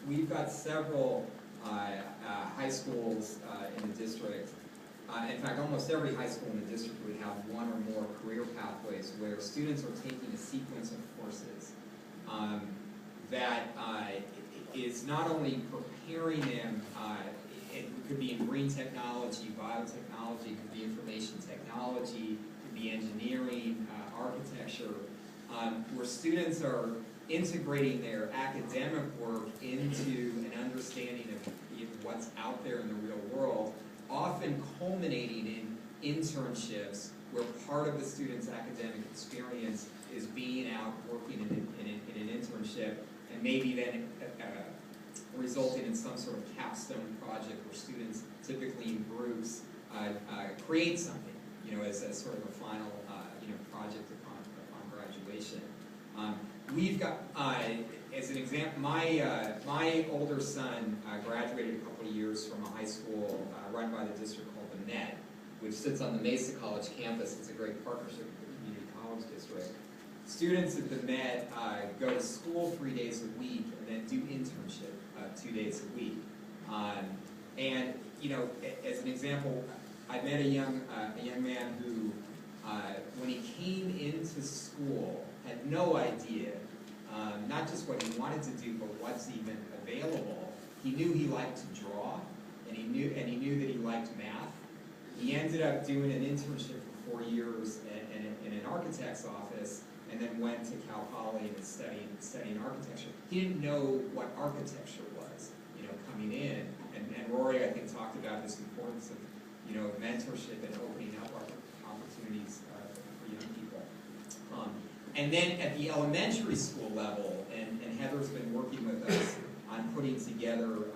we've got several high schools in the district. In fact, almost every high school in the district would have one or more career pathways where students are taking a sequence of courses that is not only preparing them, it could be in green technology, biotechnology, it could be information technology, it could be engineering, architecture, where students are integrating their academic work into an understanding of what's out there in the real world, often culminating in internships where part of the student's academic experience is being out working in an internship, and maybe then resulting in some sort of capstone project where students, typically in groups, create something, as sort of a final, project upon graduation. We've got, as an example, my older son graduated a couple of years from a high school run by the district called the Net, which sits on the Mesa College campus. It's a great partnership with the community college district. Students at the Met go to school 3 days a week and then do internship 2 days a week. And as an example, I met a young man who, when he came into school, had no idea, not just what he wanted to do, but what's even available. He knew he liked to draw, and he knew that he liked math. He ended up doing an internship for 4 years in an architect's office, and then went to Cal Poly and studying architecture. He didn't know what architecture was, coming in. And Rory, I think, talked about this importance of, mentorship and opening up opportunities for young people. And then at the elementary school level, and Heather's been working with us on putting together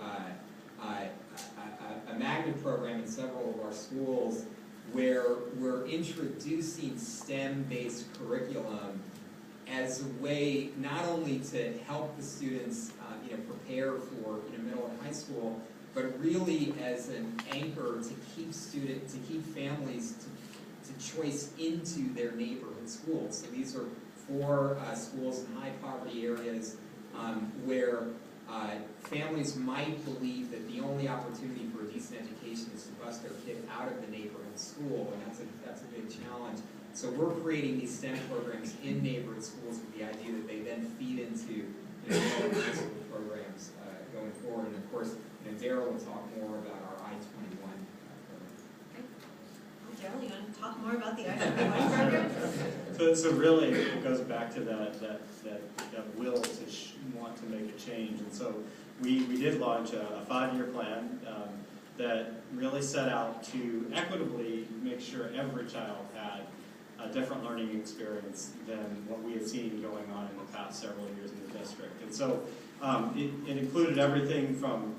a magnet program in several of our schools where we're introducing STEM-based curriculum as a way not only to help the students prepare for middle and high school, but really as an anchor to keep families to choice into their neighborhood schools. So these are 4 schools in high poverty areas where families might believe that the only opportunity for a decent education is to bus their kid out of the neighborhood school, and that's a big challenge. So we're creating these STEM programs in neighborhood schools with the idea that they then feed into high school programs going forward. And of course, Darryl will talk more about our I-21 program. Okay. Darryl, you want to talk more about the I-21 program? So really, it goes back to that will to want to make a change. And so we did launch a 5-year plan that really set out to equitably make sure every child had a different learning experience than what we had seen going on in the past several years in the district. And so it included everything from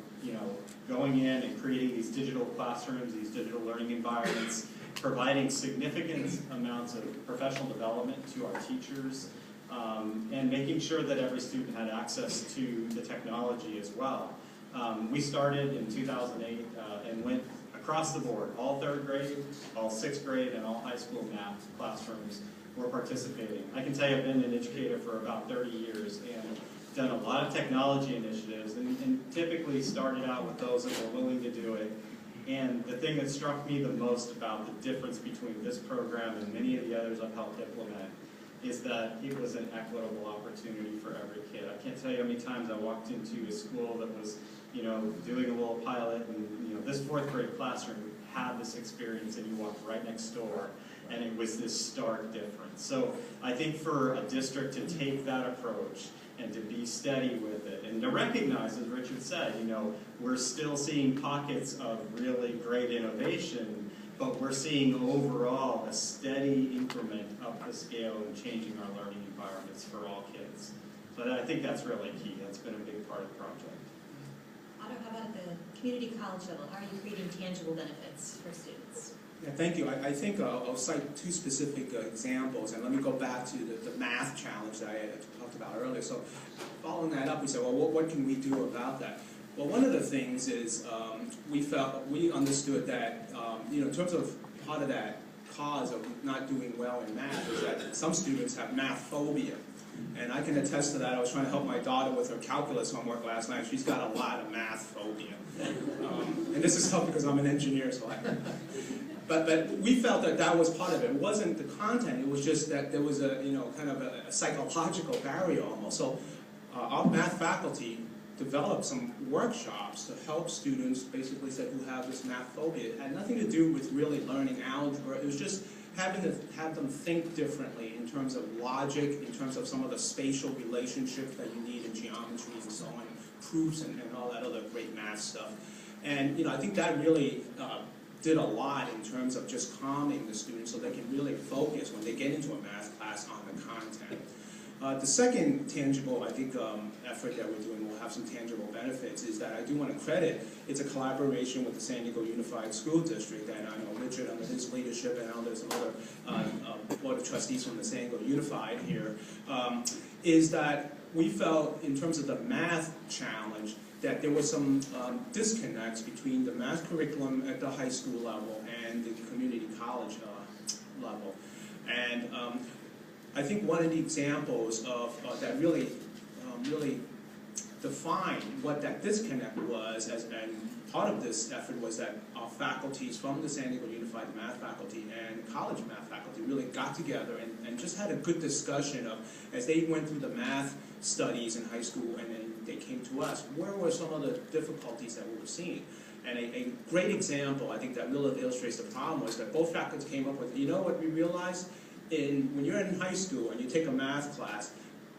going in and creating these digital classrooms, these digital learning environments, providing significant amounts of professional development to our teachers, and making sure that every student had access to the technology as well. We started in 2008 and went across the board. All 3rd grade, all 6th grade, and all high school math classrooms were participating. I can tell you I've been an educator for about 30 years and done a lot of technology initiatives, and typically started out with those that were willing to do it. And the thing that struck me the most about the difference between this program and many of the others I've helped implement is that it was an equitable opportunity for every kid. I can't tell you how many times I walked into a school that was, doing a little pilot, and this 4th grade classroom had this experience, and you walked right next door, and it was this stark difference. So I think for a district to take that approach and to be steady with it, and to recognize, as Richard said, we're still seeing pockets of really great innovation, but we're seeing overall a steady increment up the scale and changing our learning environments for all kids. So I think that's really key. That's been a big part of the project. Otto, how about at the community college level? How are you creating tangible benefits for students? Yeah, thank you. I think I'll cite 2 specific examples, and let me go back to the math challenge that I had talked about earlier. So following that up, we said, well, what can we do about that? Well, one of the things is we understood that, in terms of part of that cause of not doing well in math is that some students have math phobia. And I can attest to that. I was trying to help my daughter with her calculus homework last night. She's got a lot of math phobia. And this is tough because I'm an engineer, so But we felt that that was part of it. It wasn't the content, it was just that there was a, kind of a psychological barrier almost. So our math faculty developed some workshops to help students, basically said, who have this math phobia. It had nothing to do with really learning algebra. It was just having to have them think differently in terms of logic, in terms of some of the spatial relationships that you need in geometry and so on, proofs and all that other great math stuff. And I think that really did a lot in terms of just calming the students so they can really focus when they get into a math class on the content. The second tangible, I think, effort that we're doing will have some tangible benefits is that I do want to credit, it's a collaboration with the San Diego Unified School District, and I know Richard under his leadership, and I know there's some other Board of Trustees from the San Diego Unified here, is that we felt in terms of the math challenge that there was some disconnects between the math curriculum at the high school level and the community college level. And I think one of the examples of that really defined what that disconnect was, and part of this effort was that our faculties from the San Diego Unified Math faculty and college math faculty really got together and just had a good discussion of, as they went through the math studies in high school and then they came to us, where were some of the difficulties that we were seeing? And a great example, I think, that really illustrates the problem was that both faculties came up with, what we realized? When you're in high school and you take a math class,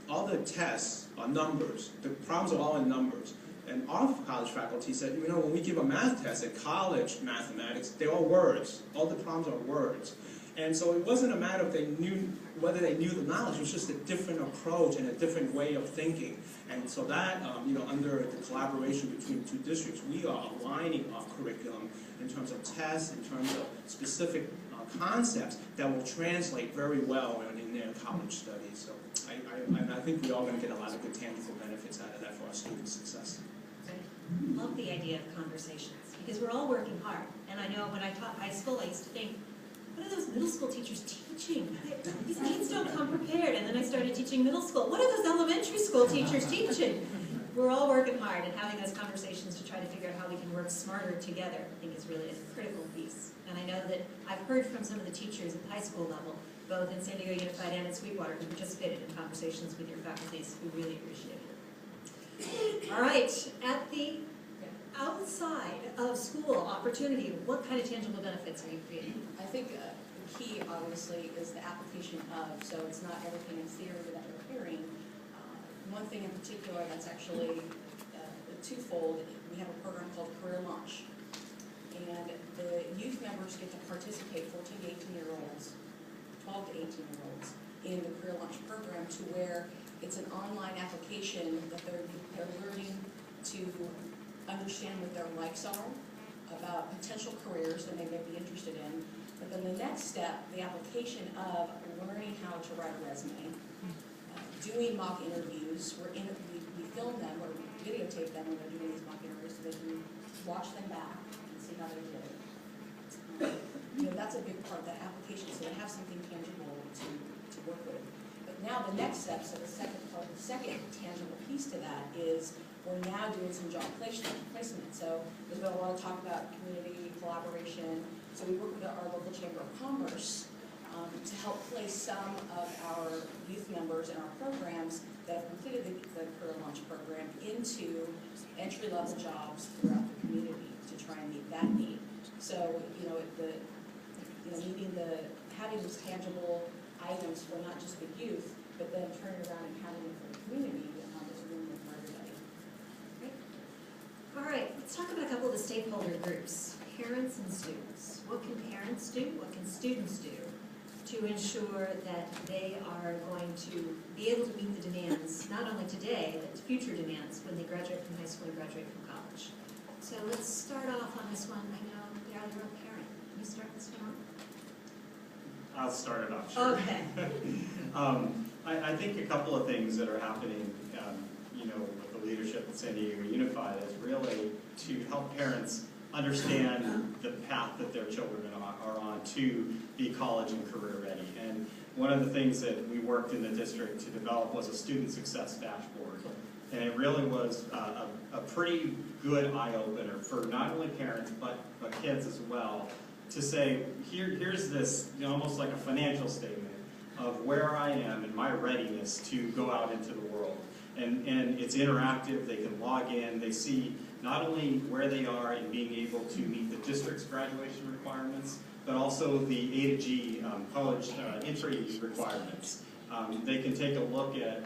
all the tests are numbers. The problems are all in numbers. And our college faculty said, when we give a math test at college mathematics, they're all words. All the problems are words. And so it wasn't a matter of whether they knew the knowledge, it was just a different approach and a different way of thinking. And so that, under the collaboration between the two districts, we are aligning our curriculum in terms of tests, in terms of specific concepts that will translate very well in their college studies. So I think we're all going to get a lot of good tangible benefits out of that for our students' success. I love the idea of conversations because we're all working hard. And I know when I taught high school, I used to think, what are those middle school teachers teaching? These kids don't come prepared. And then I started teaching middle school. What are those elementary school teachers teaching? We're all working hard, and having those conversations to try to figure out how we can work smarter together, I think is really a critical piece. And I know that I've heard from some of the teachers at the high school level, both in San Diego Unified and at Sweetwater, who participated in conversations with your faculties, who really appreciated it. All right, at the outside of school opportunity, what kind of tangible benefits are you creating? I think the key, obviously, is the application of, so it's not everything in theory that we're hearing. One thing in particular that's actually twofold, we have a program called Career Launch. And the youth members get to participate, 14 to 18-year-olds, 12 to 18-year-olds, in the Career Launch program to where it's an online application that they're learning to understand what their likes are, about potential careers that they may be interested in. But then the next step, the application of learning how to write a resume, doing mock interviews. We film them or we videotape them when they're doing these mock interviews so they can watch them back and see how they did. That's a big part of that application, so they have something tangible to work with. But now the next step, so the second tangible piece to that is we're now doing some job placement. So there's been a lot of talk about community collaboration. So we work with our local Chamber of Commerce to help place some of our youth members in our programs that have completed the Career Launch program into entry-level jobs throughout the community to try and meet that need. So, having those tangible items for not just the youth, but then turning around and having it for the community is a win-win for everybody. Great. All right, let's talk about a couple of the stakeholder groups, parents and students. What can parents do? What can students do to ensure that they are going to be able to meet the demands, not only today, but future demands when they graduate from high school and graduate from college? So let's start off on this one. I know, Darryl, you're a parent. Can you start this one off? I'll start it off, sure. Okay. I think a couple of things that are happening, with the leadership at San Diego Unified is really to help parents understand the path that their children are on to be college and career ready. And one of the things that we worked in the district to develop was a student success dashboard. And it really was a pretty good eye-opener for not only parents, but kids as well, to say, here's this, you know, almost like a financial statement of where I am and my readiness to go out into the world. And it's interactive, they can log in, they see not only where they are in being able to meet the district's graduation requirements, but also the A to G college entry requirements. They can take a look at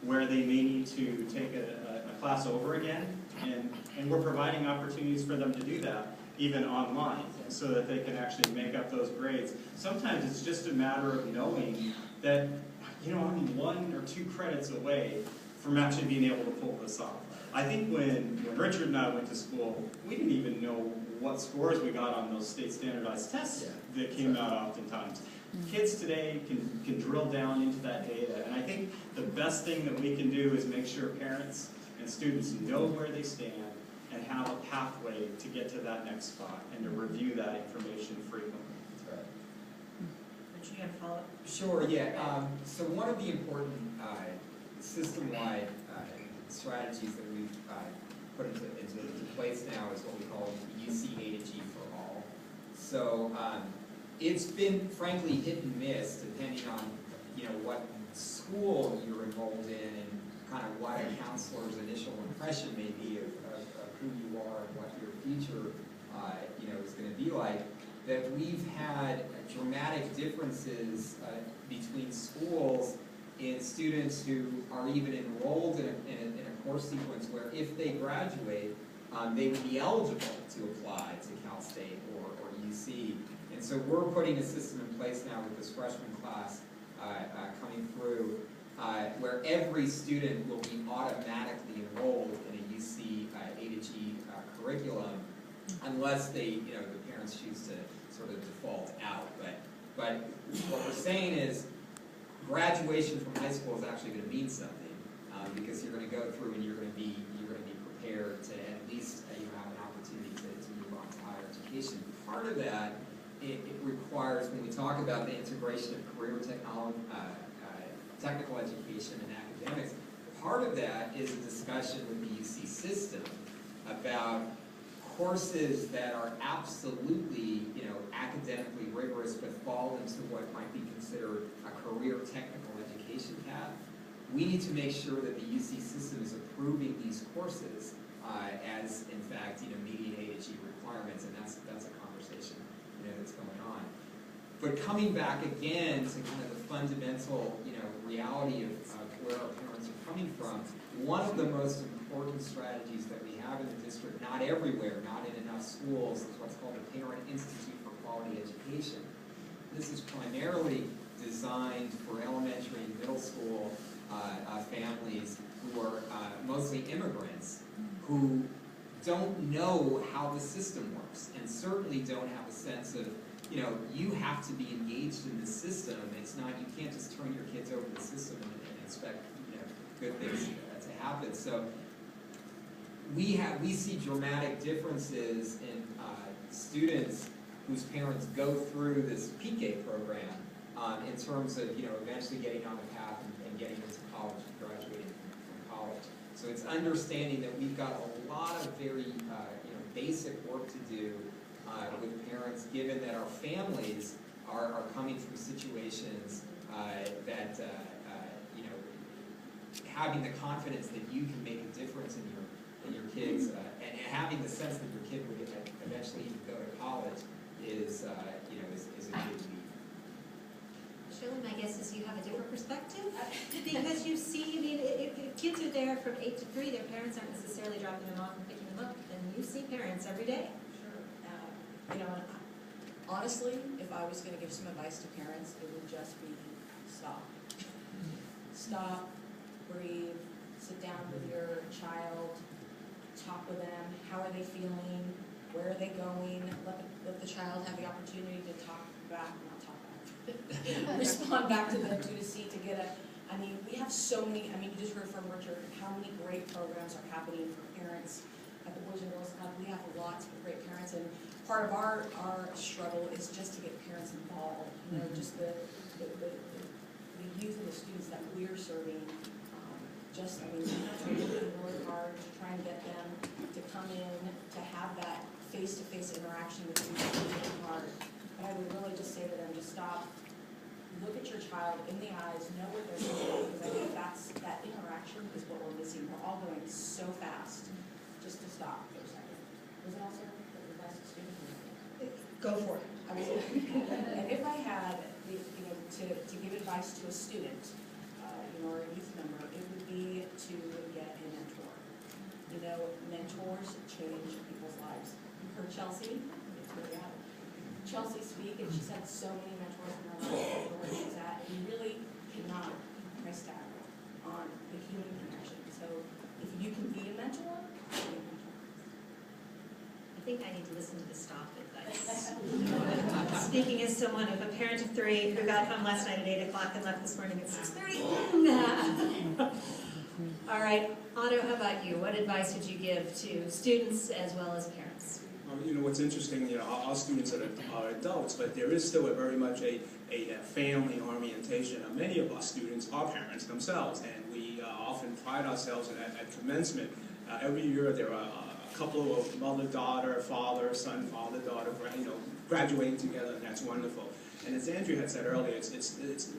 where they may need to take a class over again, and we're providing opportunities for them to do that, even online, so that they can actually make up those grades. Sometimes it's just a matter of knowing that, you know, I'm 1 or 2 credits away from actually being able to pull this off. I think when Richard and I went to school, we didn't even know what scores we got on those state standardized tests that came out oftentimes. Kids today can drill down into that data, and I think the best thing that we can do is make sure parents and students know where they stand and have a pathway to get to that next spot and to review that information frequently. That's right. Richard, you have a follow-up? Sure, yeah. So one of the important system-wide strategies that we've put into place now is what we call UC A to G for all. So it's been frankly hit and miss depending on, you know, what school you're enrolled in and kind of what a counselor's initial impression may be of who you are and what your future you know, is going to be like. That we've had dramatic differences between schools in students who are even enrolled in a course sequence where if they graduate, they would be eligible to apply to Cal State or UC. And so we're putting a system in place now with this freshman class coming through where every student will be automatically enrolled in a UC A to G curriculum unless they, you know, the parents choose to sort of default out. But what we're saying is graduation from high school is actually going to mean something because you're going to go through and you're going to be prepared to at least you know, have an opportunity to move on to higher education. Part of that it requires, when we talk about the integration of career technology, technical education and academics, part of that is a discussion with the UC system about courses that are absolutely, you know, academically rigorous but fall into what might be considered a career technical education path. We need to make sure that the UC system is approving these courses as, in fact, you know, meeting A to G requirements, and that's a conversation, you know, that's going on. But coming back again to kind of the fundamental, you know, reality of where our parents are coming from, one of the most important strategies that we have in the district, not everywhere, not in enough schools, is what's called the Parent Institute for Quality Education. This is primarily designed for elementary and middle school families who are mostly immigrants who don't know how the system works and certainly don't have a sense of, you know, you have to be engaged in the system. It's not, you can't just turn your kids over to the system and expect, you know, good things to happen. So we see dramatic differences in students whose parents go through this PK program in terms of, you know, eventually getting on the path and getting into college and graduating from college. So it's understanding that we've got a lot of very, you know, basic work to do with parents, given that our families are coming from situations that, you know, having the confidence that you can make a difference in your kids, and having the sense that your kid will eventually even go to college is, you know, is a good lead. Shelly, my guess is you have a different perspective because you see, I mean, if kids are there from 8 to 3, their parents aren't necessarily dropping them off and picking them up, and you see parents every day. Sure. You know, honestly, if I was going to give some advice to parents, it would just be stop. Stop, breathe, sit down with your child, talk with them. How are they feeling? Where are they going? Let the child have the opportunity to talk back, not talk back, respond back to them to see, to get a, I mean, we have so many, I mean, you just heard from Richard how many great programs are happening for parents at the Boys and Girls Club. We have lots of great parents, and part of our struggle is just to get parents involved. You know, just the the youth and the students that we're serving, we're working really hard to try and get them to come in, to have that face-to-face interaction with you, it's really hard. But I would really just say to them, just stop, look at your child in the eyes, know what they're saying, because I think that interaction is what we're missing. We're all going so fast, just to stop for a second. Was it also the best student? Go for it. And if I had, to give advice to a student, or a youth member, it would be to get a mentor. Mentors change people's lives. You heard Chelsea? It's really out. Chelsea speak, and she's had so many mentors in her life where she's at. You really cannot price tag on the human connection. So if you can be a mentor, be a mentor. I think I need to listen to the stop advice. Speaking as someone of a parent of 3 who got home last night at 8 o'clock and left this morning at 6:30. All right, Otto, how about you? What advice would you give to students as well as parents? What's interesting, our students are adults, but there is still very much a family orientation. Many of our students are parents themselves, and we often pride ourselves at commencement. Every year there are a couple of mother-daughter, father-son, father-daughter, graduating together, and that's wonderful. And as Andrew had said earlier,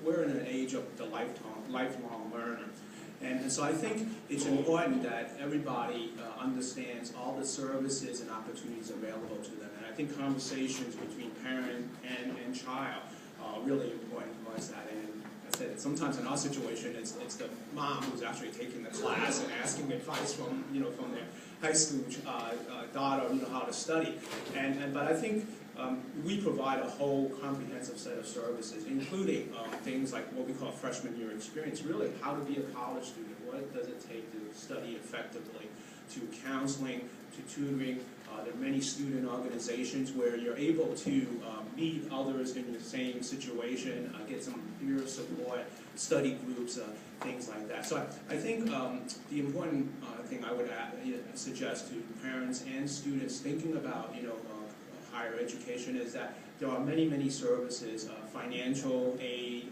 we're in an age of the lifelong learner. And so I think it's important that everybody understands all the services and opportunities available to them. And I think conversations between parent and child are really important for us. And I said, sometimes in our situation, it's the mom who's actually taking the class and asking advice from their high school daughter, how to study. But I think we provide a whole comprehensive set of services, including things like what we call freshman year experience, really how to be a college student, what does it take to study effectively, to counseling, to tutoring. There are many student organizations where you're able to meet others in the same situation, get some peer support, study groups, things like that. So I think the important thing I would suggest to parents and students thinking about higher education is that there are many services, financial aid,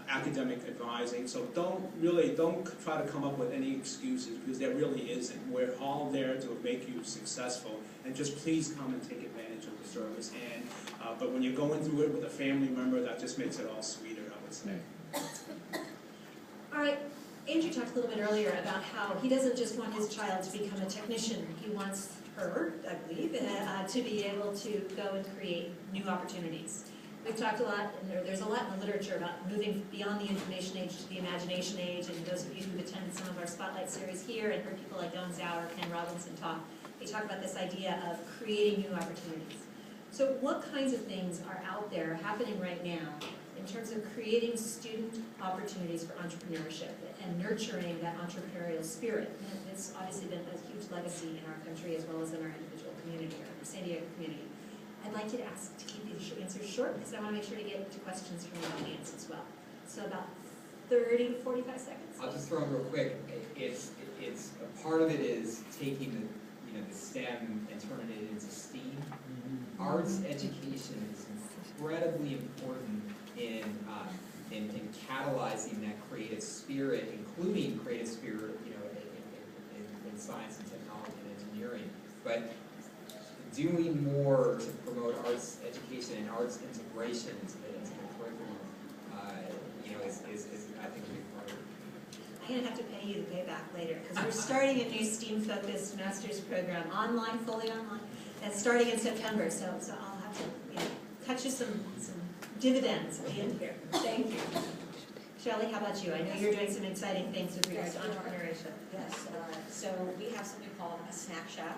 academic advising. So don't try to come up with any excuses, because there really isn't. We're all there to make you successful, and just please come and take advantage of the service. And but when you're going through it with a family member, that just makes it all sweeter, I would say. All right, Andrew talked a little bit earlier about how he doesn't just want his child to become a technician. He wants her, I believe, to be able to go and create new opportunities. We've talked a lot, and there's a lot in the literature about moving beyond the information age to the imagination age, and those of you who've attended some of our Spotlight series here and heard people like Don Zauer, Ken Robinson talk, they talk about this idea of creating new opportunities. So what kinds of things are out there happening right now in terms of creating student opportunities for entrepreneurship and nurturing that entrepreneurial spirit? And it's obviously been a huge legacy in our country as well as in our individual community, our San Diego community. I'd like you to keep these answers short, because I want to make sure to get to questions from the audience as well. So about 30 to 45 seconds. I'll just throw in real quick. It's a part of it is taking the STEM and turning it into STEAM. Arts education is incredibly important in catalyzing that creative spirit, including creative spirit, in science and technology and engineering. But doing more to promote arts education and arts integration into the curriculum, is I think a big part of it. I'm going to have to pay you to pay back later, because we're starting a new STEAM-focused master's program, fully online, that's starting in September. So I'll have to cut you some dividends at the end here. Thank you. Shelly, how about you? I know you're doing some exciting things with regards to entrepreneurship. Yes, so we have something called a snack shack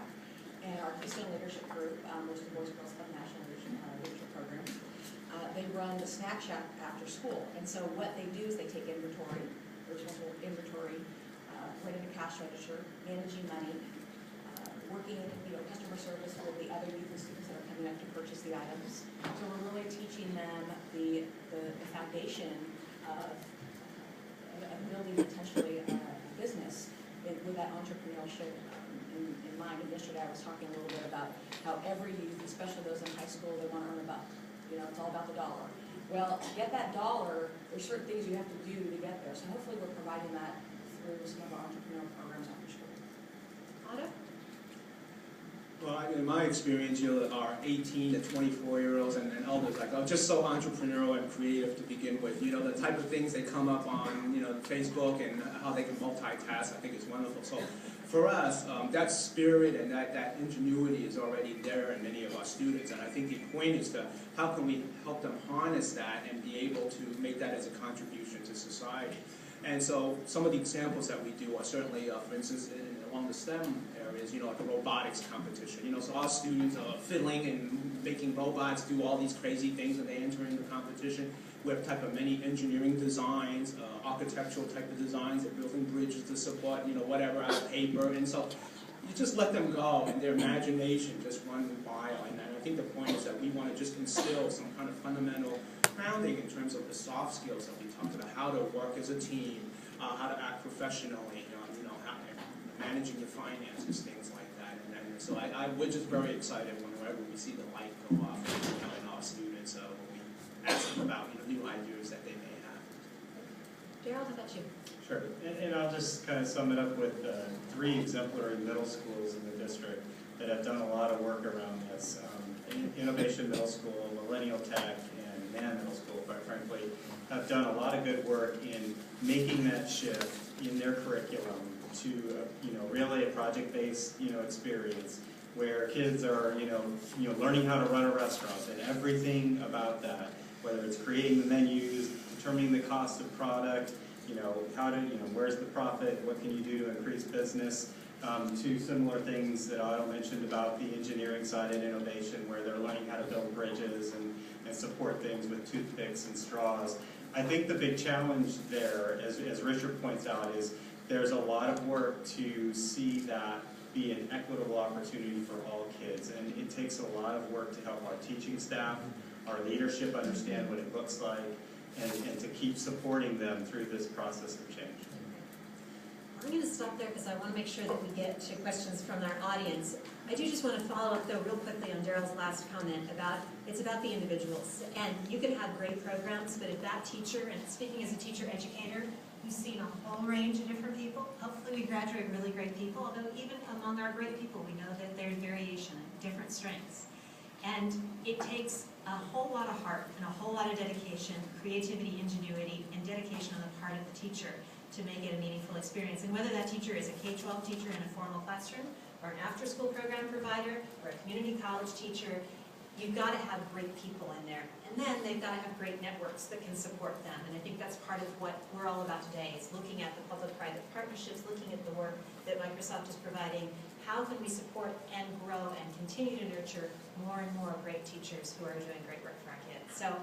in our Keystone Leadership Group, which is the Boys and Girls Club National Leadership Program. They run the snack shack after school, and so what they do is they take inventory, virtual inventory, running a cash register, managing money, working customer service with the other youth and students that are coming up to purchase the items. So we're really teaching them the foundation of building potentially a business with that entrepreneurship in mind. And yesterday I was talking a little bit about how every youth, especially those in high school, they want to learn about You know, it's all about the dollar. Well, to get that dollar, there's certain things you have to do to get there. So hopefully we're providing that through some of our entrepreneurial programs after school. Otto? Well, in my experience, our 18 to 24-year-olds and elders, like, are just so entrepreneurial and creative to begin with. You know, the type of things they come up on, Facebook and how they can multitask, I think is wonderful. So for us, that spirit and that ingenuity is already there in many of our students. And I think the point is to how can we help them harness that and be able to make that as a contribution to society. And so some of the examples that we do are certainly, for instance, along the STEM areas, like a robotics competition. So our students are fiddling and making robots do all these crazy things when they enter into the competition. We have type of many engineering designs, architectural type of designs. They're building bridges to support, whatever out of paper. And so you just let them go and their imagination just run wild. And I think the point is that we want to just instill some kind of fundamental grounding in terms of the soft skills that we talked about, how to work as a team, how to act professionally, how managing your finances, things like that. And so we're just very excited whenever we see the light go off in our students when we ask them about new ideas that they may have. Darryl, how about you? Sure, and I'll just kind of sum it up with 3 exemplary middle schools in the district that have done a lot of work around this. Innovation Middle School, Millennial Tech, and Man Middle School, quite frankly, have done a lot of good work in making that shift in their curriculum to really a project-based experience where kids are learning how to run a restaurant and everything about that, whether it's creating the menus, determining the cost of product, how to where's the profit, what can you do to increase business, to similar things that Otto mentioned about the engineering side and innovation, where they're learning how to build bridges and support things with toothpicks and straws. I think the big challenge there, as Richard points out, is there's a lot of work to see that be an equitable opportunity for all kids. And it takes a lot of work to help our teaching staff, our leadership understand what it looks like, and to keep supporting them through this process of change. I'm going to stop there because I want to make sure that we get to questions from our audience. I do just want to follow up, though, real quickly on Darryl's last comment about it's about the individuals. And you can have great programs, but if that teacher, and speaking as a teacher-educator, who's seen a whole range of different people, hopefully we graduate really great people, although even among our great people, we know that there's variation and different strengths. And it takes a whole lot of heart and a whole lot of dedication, creativity, ingenuity, and dedication on the part of the teacher to make it a meaningful experience. And whether that teacher is a K-12 teacher in a formal classroom, or an after-school program provider, or a community college teacher, you've got to have great people in there. And then they've got to have great networks that can support them. And I think that's part of what we're all about today, is looking at the public-private partnerships, looking at the work that Microsoft is providing. How can we support and grow and continue to nurture more and more great teachers who are doing great work for our kids? So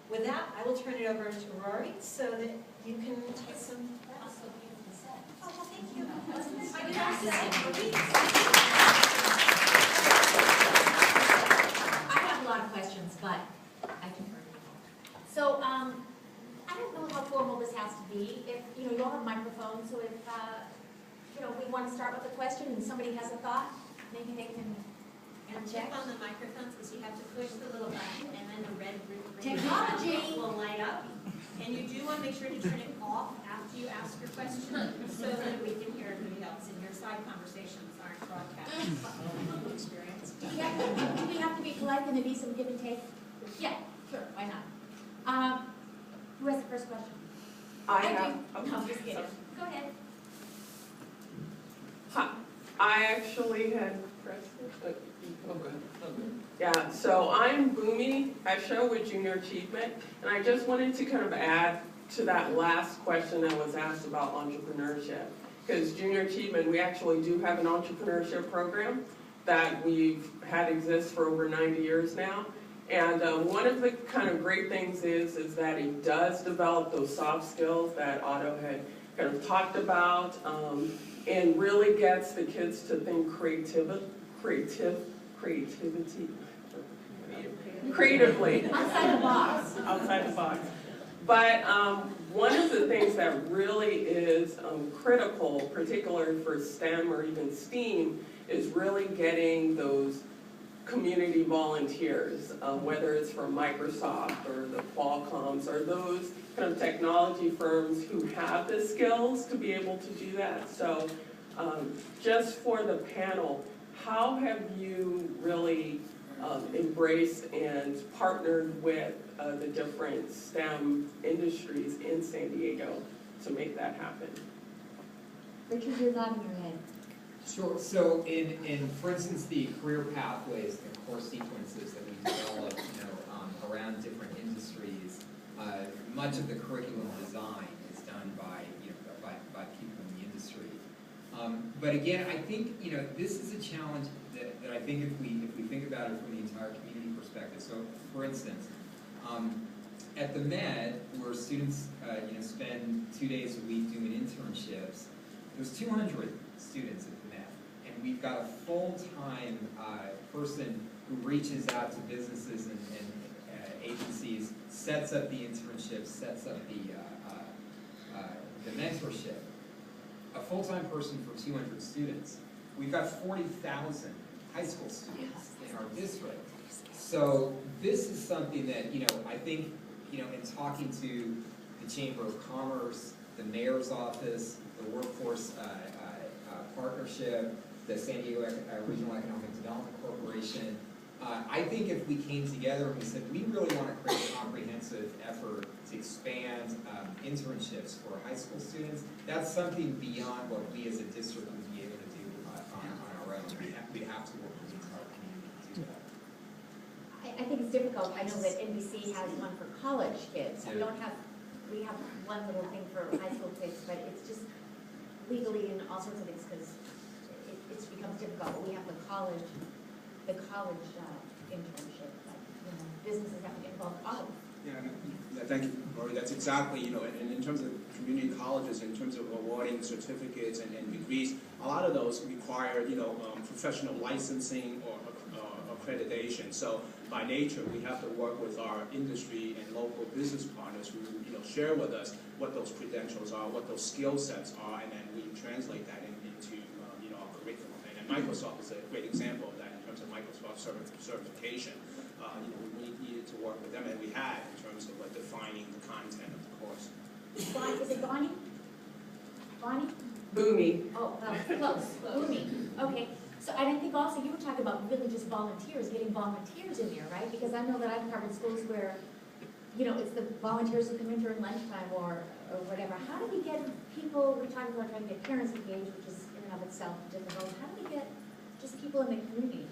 with that, I will turn it over to Rory so that you can take some. Oh, well, thank you. I did ask to say I have a lot of questions, but I can hear you. So, I don't know how formal this has to be. If, you all have microphones, so if, we want to start with a question and somebody has a thought, maybe they can check on the microphones, because you have to push the little button, and then the red Technology will light up. And you do want to make sure to turn it off after you ask your question, so that we can hear everybody else, and your side conversations aren't broadcast. Experience. Do we have to be polite? Can there be some give and take? Yeah, sure, why not? Who has the first question? I have. No, I'm just kidding. Go ahead. Hi. I actually had pressed it. Oh, go ahead. Yeah, so I'm Boomy Esho with Junior Achievement, and I just wanted to kind of add to that last question that was asked about entrepreneurship. Because Junior Achievement, we actually do have an entrepreneurship program that we've had exist for over 90 years now. And one of the kind of great things is that it does develop those soft skills that Otto had kind of talked about, and really gets the kids to think creatively. Outside the box. Outside the box. But one of the things that really is critical, particularly for STEM or even STEAM, is really getting those community volunteers, whether it's from Microsoft or the Qualcomms or those kind of technology firms who have the skills to be able to do that. So just for the panel, how have you really embraced and partnered with the different STEM industries in San Diego to make that happen? Richard, you're nodding your head. Sure. So in for instance, the career pathways, the course sequences that we develop, around different industries, much of the curriculum design is done by people in the industry. But again, I think this is a challenge that I think if we think about it from the entire community perspective. So for instance, at the Med, where students spend 2 days a week doing internships, there's 200 students at the Med, and we've got a full-time person who reaches out to businesses and agencies, sets up the internships, sets up the mentorship. A full-time person for 200 students. We've got 40,000 high school students in our district. So this is something that, I think, in talking to the Chamber of Commerce, the Mayor's Office, the Workforce Partnership, the San Diego Regional Economic Development Corporation, I think if we came together and we said, we really want to create a comprehensive effort to expand internships for high school students, that's something beyond what we as a district would be able to do on our own. We'd have to work with the entire community to do that. I think it's difficult. I know that NBC has one for college kids. Yeah. We have one little thing for high school kids, but it's just legally and all sorts of things because it becomes difficult. But we have the college internship, but businesses have to get involved. Otto. Yeah, thank you, Lori. That's exactly, and in terms of community colleges, in terms of awarding certificates and degrees, a lot of those require, professional licensing or accreditation. So by nature, we have to work with our industry and local business partners who, share with us what those credentials are, what those skill sets are, and then we translate that into, our curriculum. And Microsoft is a great example of that in terms of Microsoft certification. We needed to work with them, and we had in terms of defining the content of the course. Is it Bonnie? Bonnie? Boomy. Oh, well, close. Boomy. Okay. So, and I think also you were talking about really just volunteers, getting volunteers in there, right? Because I know that I've covered schools where, it's the volunteers who come in during lunchtime or whatever. How do we get people, we're talking about trying to get parents engaged, which is in and of itself difficult. How do we get just people in the community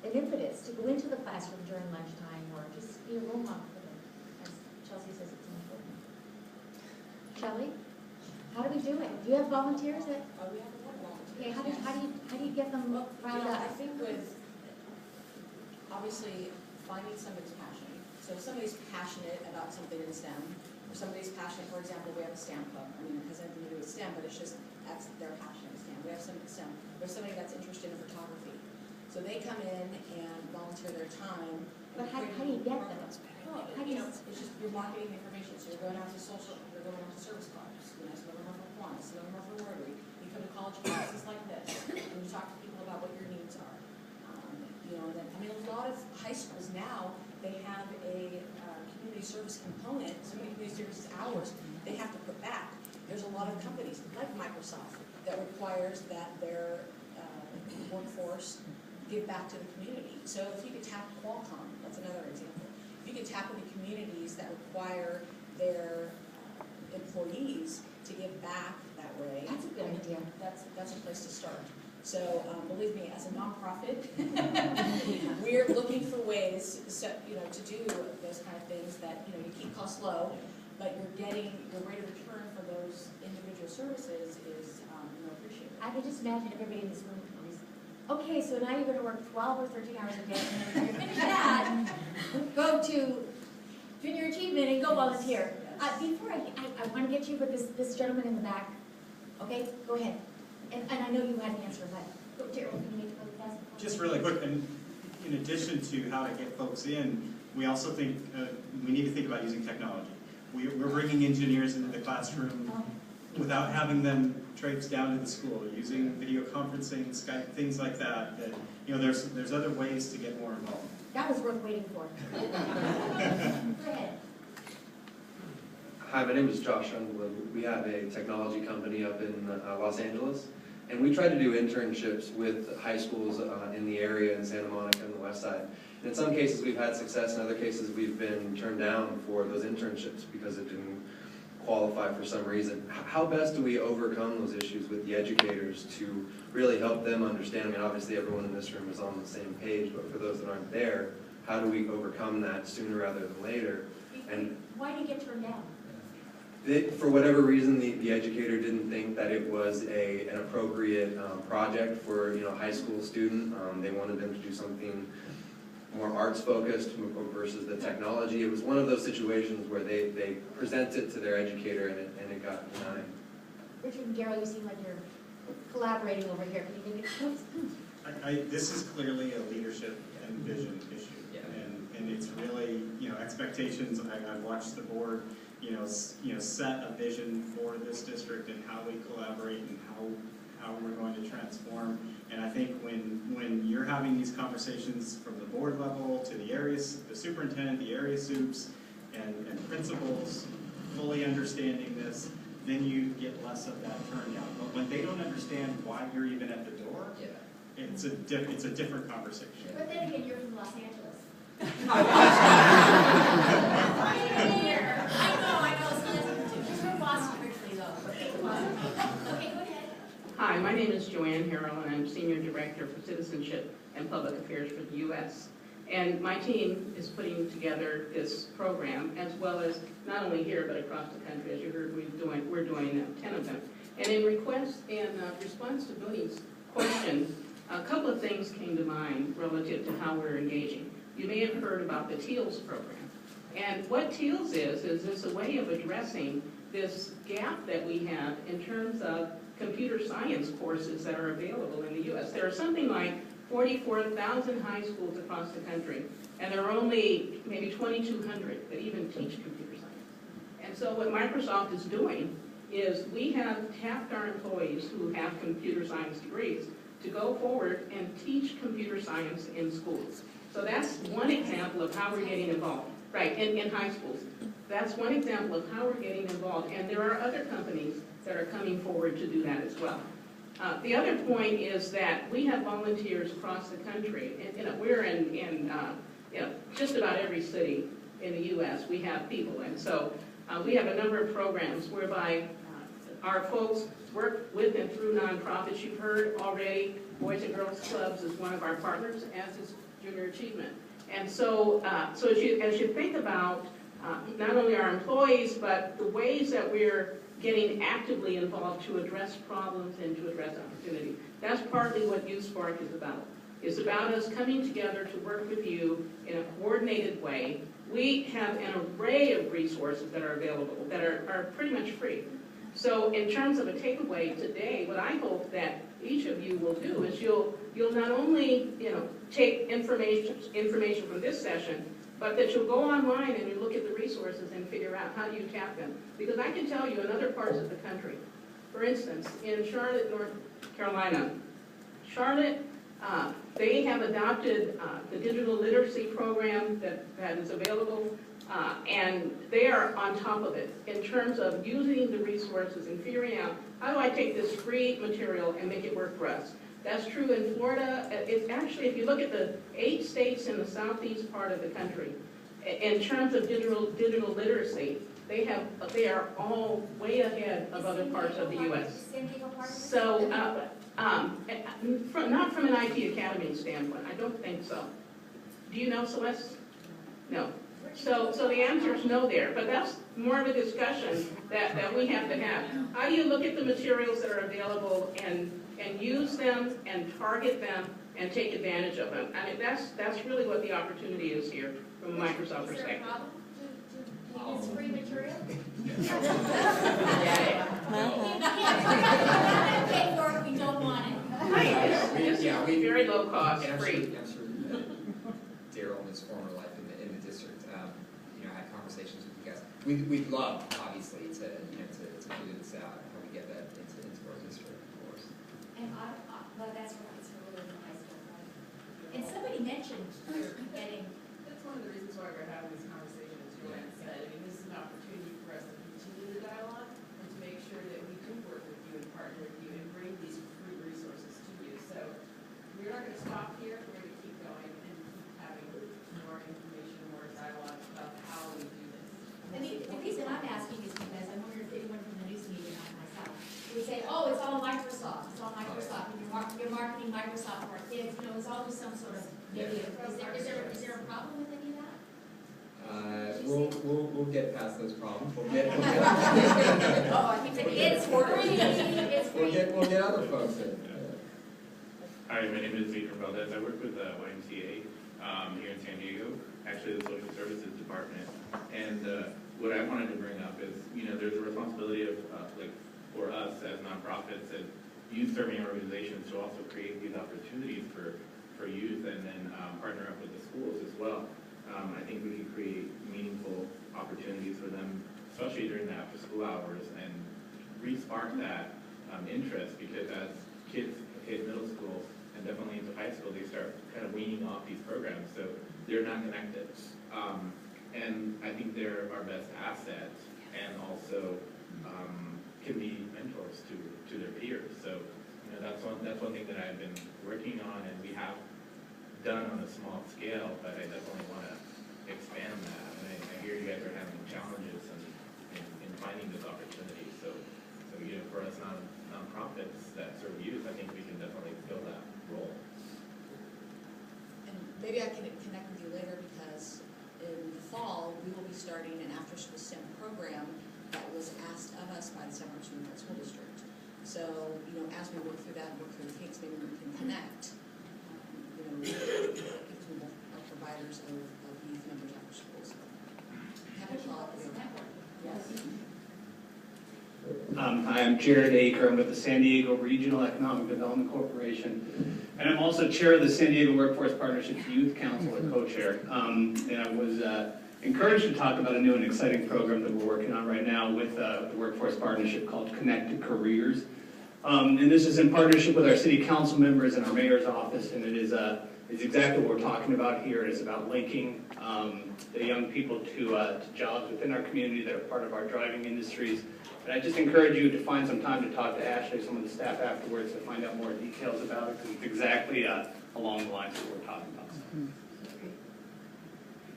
an impetus to go into the classroom during lunchtime or just be a role model for them? As Chelsea says, it's important. Shelly, how do we do it? Do you have volunteers that? Oh, we have a lot of volunteers. Okay, how do you get them riled up? I think with, obviously, finding somebody's passionate. So if somebody's passionate about something in STEM, or somebody's passionate, for example, we have a STEM club. I mean, it has nothing to do with STEM, but it's just, that's their passion in STEM. We have some STEM. There's somebody that's interested in photography. So they come in and volunteer their time. But how do you get them? Well, it's just your marketing information. So you're going out to you're going out to service clubs. Some of them are for Kiwanis, some of them are for Rotary. You come to college classes like this, and you talk to people about what your needs are. And then, a lot of high schools now, they have a community service component, so many community services hours they have to put back. There's a lot of companies like Microsoft that requires that their workforce give back to the community. So if you could tap Qualcomm, that's another example. If you could tap into communities that require their employees to give back that way. That's a good idea. That's a place to start. So believe me, as a nonprofit, we're looking for ways to do those kind of things that you keep costs low, but you're getting your rate of return for those individual services is appreciated. I can just imagine everybody in this room goes, okay, so now you're going to work 12 or 13 hours a day, and then when you finish that, go to junior achievement and go volunteer. Before I want to get you with this gentleman in the back. Okay, go ahead. And I know you had an answer, but Darryl, can you make a fast? Just really quick, and in addition to how to get folks in, we also think we need to think about using technology. We're bringing engineers into the classroom without having them traipse down to the school, using video conferencing, Skype, things like that, that, there's other ways to get more involved. That was worth waiting for. Go ahead. Hi, my name is Josh Youngblood. We have a technology company up in Los Angeles, and we try to do internships with high schools in the area in Santa Monica and the West Side. And in some cases we've had success, in other cases we've been turned down for those internships because it didn't qualify for some reason. How best do we overcome those issues with the educators to really help them understand? I mean, obviously everyone in this room is on the same page, but for those that aren't there, how do we overcome that sooner rather than later? And why do you get turned down? for whatever reason, the educator didn't think that it was an appropriate project for a high school student. They wanted them to do something more arts focused versus the technology. It was one of those situations where they presented to their educator and it got denied. Richard and Darryl, you seem like you're collaborating over here. Can you give me This is clearly a leadership and vision issue. Yeah. And it's really, expectations. I've watched the board, set a vision for this district and how we collaborate and how we're going to transform. And I think when you're having these conversations from the board level to the areas, the superintendent, the area soups, and principals fully understanding this, then you get less of that turn down. But when they don't understand why you're even at the door, Yeah. it's a different conversation. But then again, you're from Los Angeles. I know. So that's from Boston originally, though. Okay, go ahead. Hi, my name is Joanne Harrell, and I'm Senior Director for Citizenship and Public Affairs for the U.S. And my team is putting together this program, as well as not only here, but across the country. As you heard, we're doing 10 of them. And in response to Billy's question, a couple of things came to mind relative to how we're engaging. You may have heard about the TEALS program. And what TEALS is it's a way of addressing this gap that we have in terms of computer science courses that are available in the U.S. There are something like 44,000 high schools across the country, and there are only maybe 2,200 that even teach computer science. And so what Microsoft is doing is we have tapped our employees who have computer science degrees to go forward and teach computer science in schools. So that's one example of how we're getting involved, right, in high schools. That's one example of how we're getting involved, and there are other companies that are coming forward to do that as well. The other point is that we have volunteers across the country, and we're in just about every city in the U.S. we have people, and so we have a number of programs whereby our folks work with and through nonprofits. You've heard already, Boys and Girls Clubs is one of our partners, as is Junior Achievement. And so, as you think about not only our employees, but the ways that we're getting actively involved to address problems and to address opportunity, that's partly what Youth Spark is about. It's about us coming together to work with you in a coordinated way. We have an array of resources that are available that are pretty much free. So in terms of a takeaway today, what I hope that each of you will do is you'll not only take information from this session, but that you'll go online and you look at the resources and figure out how do you tap them. Because I can tell you in other parts of the country, for instance, in Charlotte, North Carolina, they have adopted the digital literacy program that is available, and they are on top of it in terms of using the resources and figuring out how do I take this free material and make it work for us. That's true in Florida. It's actually, if you look at the 8 states in the southeast part of the country, in terms of digital literacy, they are all way ahead of other parts of the U.S. So, not from an IT Academy standpoint, I don't think so. Do you know, Celeste? No. So the answer is no there, but that's more of a discussion that we have to have. How do you look at the materials that are available and use them and target them and take advantage of them? I mean, that's really what the opportunity is here from a Microsoft perspective. Is there a problem to use free material? Pay for it, we don't want it. It's very low cost, free. I'm sure Darryl in his former life in the district, had conversations with you guys. We'd love, obviously, to figure this out, how we get that into our district. And well, that's right, it's really in high school, right? And somebody mentioned you're getting. That's one of the reasons why we're having this conversation, as Joanne said. I mean, this is an opportunity for us to continue the dialogue and to make sure that we do work with you and partner with you and bring these free resources to you. So we're not going to stop here. We're going to keep going and keep having more information, more dialogue about how we do this. And the reason I'm asking is because I wonder if anyone from the news media, like myself, would say, oh, it's all Microsoft, and you're marketing Microsoft for our kids, you know, there's always some sort of negative. Is there a problem with any of that? We'll get past those problems. We'll get Oh, I think it's free, it's free. we'll get other folks in. Hi, my name is Victor Valdez. I work with YMCA here in San Diego, actually the social services department. And what I wanted to bring up is, you know, there's a responsibility of like for us as nonprofits and youth-serving organizations to also create these opportunities for youth and then partner up with the schools as well. I think we can create meaningful opportunities for them, especially during the after-school hours, and re-spark that interest, because as kids hit middle school and definitely into high school, they start kind of weaning off these programs, so they're not connected. And I think they're our best asset, and also can be mentors to their peers. So, you know, that's one thing that I've been working on, and we have done on a small scale, but I definitely want to expand that. And I hear you guys are having challenges in finding this opportunity. So you know, for us nonprofits that serve youth, I think we can definitely fill that role. And maybe I can connect with you later, because in the fall, we will be starting an after-school STEM program that was asked of us by the San Francisco Unified School District. So, you know, as we work through that and work through the kinks, maybe we can connect, you know, between our providers of youth members after school. So, have a thought. Yes. Hi, I'm Jared Aker. I'm with the San Diego Regional Economic Development Corporation. And I'm also chair of the San Diego Workforce Partnerships Youth Council, or co-chair. And I was encouraged to talk about a new and exciting program that we're working on right now with the Workforce Partnership called Connected Careers. And this is in partnership with our city council members and our mayor's office, and it is exactly what we're talking about here. It is about linking the young people to jobs within our community that are part of our driving industries. And I just encourage you to find some time to talk to Ashley, some of the staff afterwards, to find out more details about it, because it's exactly along the lines of what we're talking about.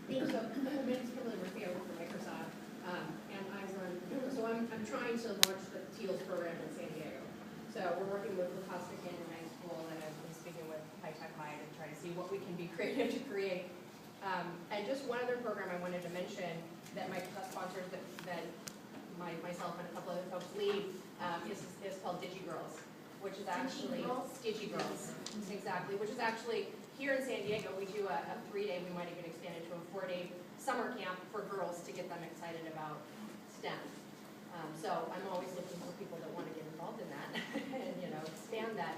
So, my name is Kimberly Murphy. I work for Microsoft, and I run. So I'm trying to launch the TEALS program in San Diego. So we're working with La Costa Canyon High School, and I've been speaking with High Tech High to try to see what we can be creative to create. And just one other program I wanted to mention that Microsoft sponsors that myself and a couple other folks lead is called DigiGirls, which is actually DigiGirls, exactly, which is actually here in San Diego. We do a 3-day, we might even expand it to a 4-day summer camp for girls to get them excited about STEM. So I'm always looking for people that want to get involved in that and, you know, expand that.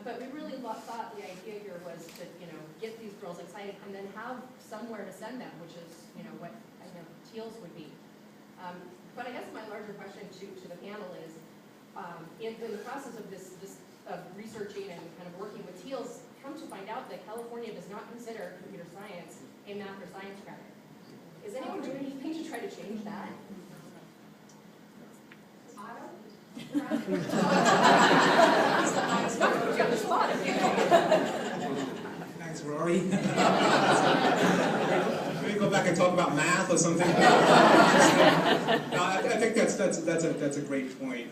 But we really thought the idea here was to, you know, get these girls excited and then have somewhere to send them, which is, you know, what I know TEALS would be. But I guess my larger question to the panel is, in the process of this of researching and kind of working with TEALS, come to find out that California does not consider computer science a math or science credit. Is anyone doing anything to try to change that? Otto? Thanks, Rory. Maybe go back and talk about math or something. No, I think that's a great point.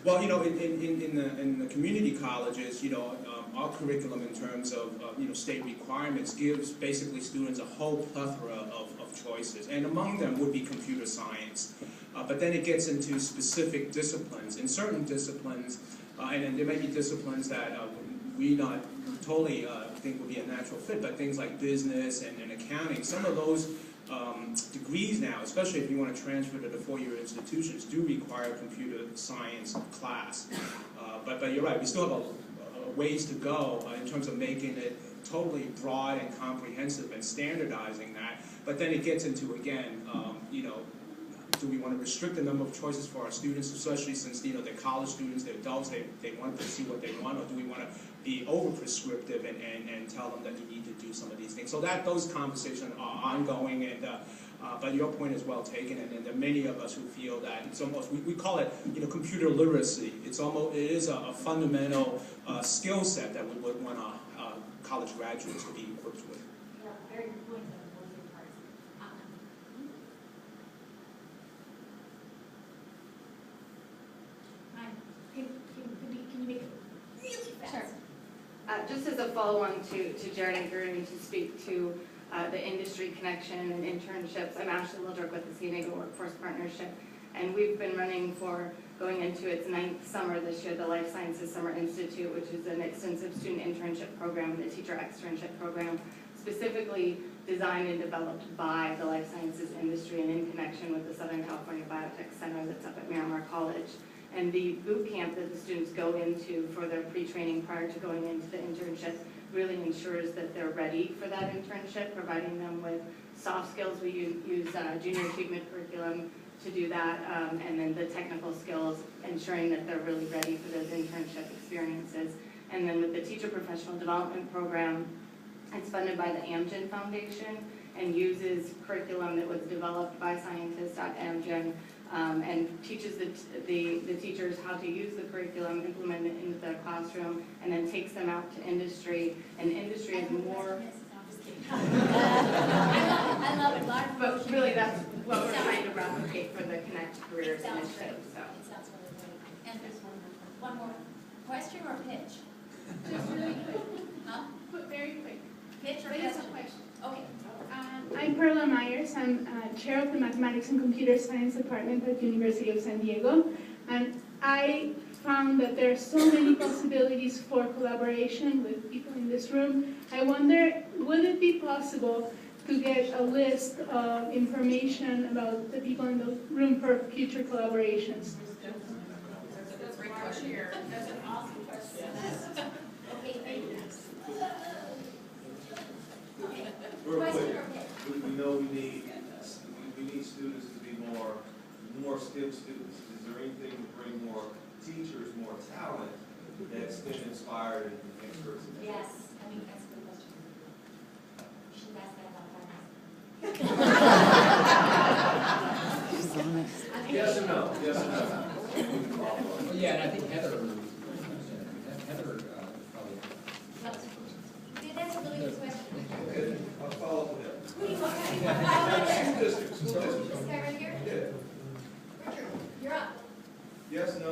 Well, you know, in the community colleges, you know, our curriculum in terms of you know, state requirements gives basically students a whole plethora of choices, and among them would be computer science. But then it gets into specific disciplines. In certain disciplines, and there may be disciplines that we not totally think would be a natural fit, but things like business and accounting, some of those degrees now, especially if you want to transfer to the four-year institutions, do require a computer science class. But you're right, we still have a ways to go in terms of making it totally broad and comprehensive and standardizing that. But then it gets into, again, you know, Do we want to restrict the number of choices for our students, especially since, you know, they're college students, they're adults, they want to pursue what they want, or do we want to be over-prescriptive and tell them that you need to do some of these things? So those conversations are ongoing, and but your point is well taken, and there are many of us who feel that it's almost, we call it, you know, computer literacy. It is a fundamental skill set that we would want our college graduates to be equipped with. Yeah, very good point on both your parts. Can you make it really fast? Sure. Just as a follow-on to Jared and Gary to speak to the industry connection and internships, I'm Ashley Wildrick with the San Diego Workforce Partnership, and we've been running for going into its 9th summer this year, the Life Sciences Summer Institute, which is an extensive student internship program and a teacher externship program specifically designed and developed by the life sciences industry and in connection with the Southern California Biotech Center that's up at Miramar College. And the boot camp that the students go into for their pre-training prior to going into the internship really ensures that they're ready for that internship, providing them with soft skills. We use junior achievement curriculum to do that, and then the technical skills, ensuring that they're really ready for those internship experiences. And then with the teacher professional development program, it's funded by the Amgen Foundation and uses curriculum that was developed by scientists at Amgen, and teaches the teachers how to use the curriculum, implement it into their classroom, and then takes them out to industry. And industry is more. I love it. But really, that's what we're trying to replicate for the Connect Careers initiative. So. It sounds really great. And there's one more question or pitch? Just really quick. Huh? But very quick. Pitch or But it's a question? question. Okay. I'm Perla Myers. I'm chair of the Mathematics and Computer Science Department at the University of San Diego. And I found that there are so many possibilities for collaboration with people in this room. I wonder, would it be possible to get a list of information about the people in the room for future collaborations? That's a great question. That's an awesome question. Okay, thank you. Real Question quick, or pitch? we know we need students to be more STEM students. Is there anything to bring more teachers, more talent that's STEM inspired and experts in that? Yes, I mean, that's a good question. She asked that about finance. Yes or no? Yes or no? Well, yeah, and I think Heather probably. That's a really good question. Okay, I'll follow up with that. Who do you want? School district. This guy right here? Yeah. Richard, you're up. Yes, no?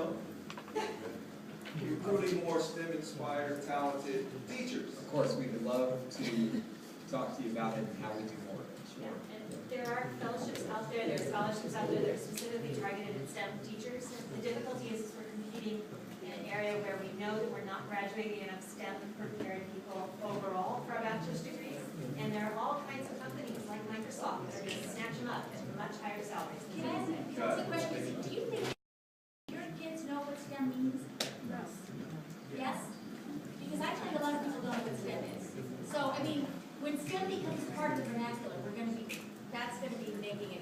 Recruiting more STEM inspired, talented teachers. Of course, we would love to talk to you about it and how we do more. Yeah, and there are fellowships out there, there are scholarships out there that are specifically targeted at STEM teachers. The difficulty is we're competing in an area where we know that we're not graduating enough STEM prepared people overall for our bachelor's degrees. And there are all kinds of companies like Microsoft that are going to snatch them up at much higher salaries. Can I ask a question? Do you think your kids know what STEM means? No. Yes? Because I think a lot of people don't know what STEM is. So, I mean, when STEM becomes part of the vernacular, that's going to be making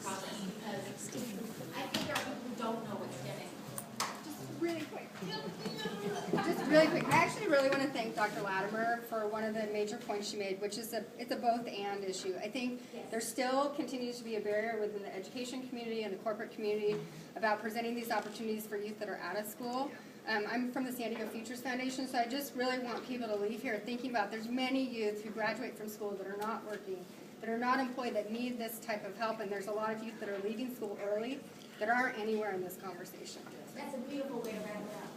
progress, because I think there are people who don't know what STEM is. Really quick. Just really quick. I actually really want to thank Dr. Lattimer for one of the major points she made, which is it's a both and issue. I think there still continues to be a barrier within the education community and the corporate community about presenting these opportunities for youth that are out of school. I'm from the San Diego Futures Foundation, so I just really want people to leave here thinking about there's many youth who graduate from school that are not working, that are not employed, that need this type of help, and there's a lot of youth that are leaving school early that aren't anywhere in this conversation. That's a beautiful way to wrap it up.